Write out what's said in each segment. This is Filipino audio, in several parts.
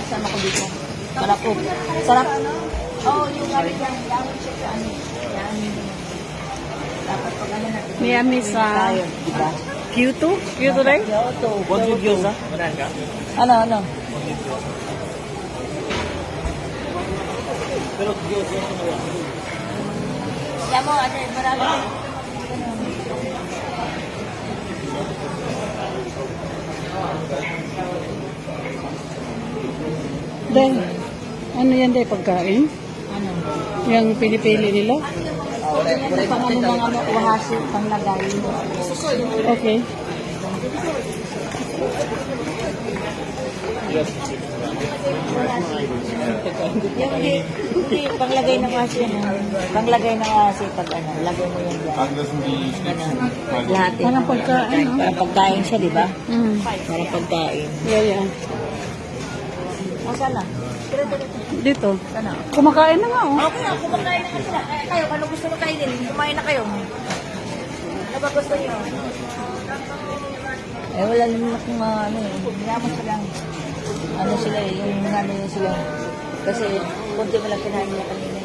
Sama ko dito. Sarap po. Sarap. Oh, yung gamit yan. Yamin siya sa ano. Yamin. Dapat pag ano natin. Miami sa Diba? Kyoto? Kyoto rin? Kyoto. Wagyu gyoza? Wala ka? Ano? Pero gyoza ko na. Alam mo, ano, marami. Dahil, ano yan dahil pagkain? Ano? Yung pinipili nila? Pang ano mga wahasi, panglagay. Okay. Yung hindi, panglagay ng wahasi, ano? Panglagay ng wahasi, pag ano, lagay mo yan dyan. Ganun. Lahat yun. Parang pagkain, no? Parang pagkain siya, di ba? Mm. Parang pagkain. Yeah. Saan na? Dito. Sana. Kumakain na nga, oh. Okay na, kumakain na sila. Kayo, ano gusto mo kainin? Kumain na kayo. Ano ba gusto niyo? Wala naman akong ano eh. Yaman sila. Ano sila eh, yung ano yun sila. Kasi, kunti mo lang kinain nila kanina.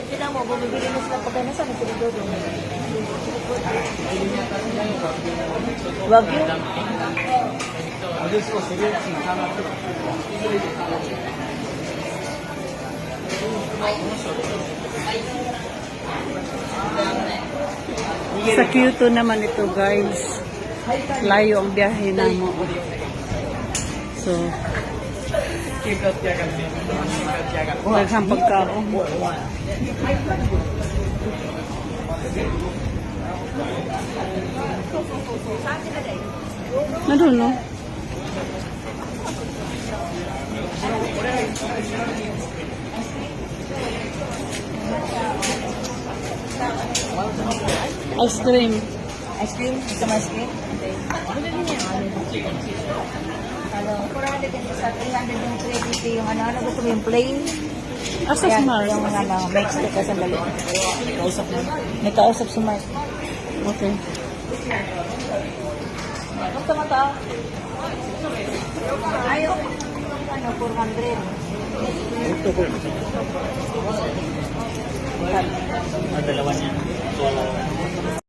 Tignan mo, bumibili na sila pagkana saan na sila doon. Wagyu? Sa Kyoto naman ito, guys. Layo ang biyahe na mo. So, walang pagkaon. Nandun, no? Ice cream. Ice cream? Gusto mo ice cream? Ano, 400 and sa 300 yung 350 yung ano gusto mo yung plain? Asa Ayan, smart? yung ano, mix it ka sandali. May kausap si Mark. Okay. Gusto mo to? Ayaw. Ano, 400. Ang dalawa niya. So,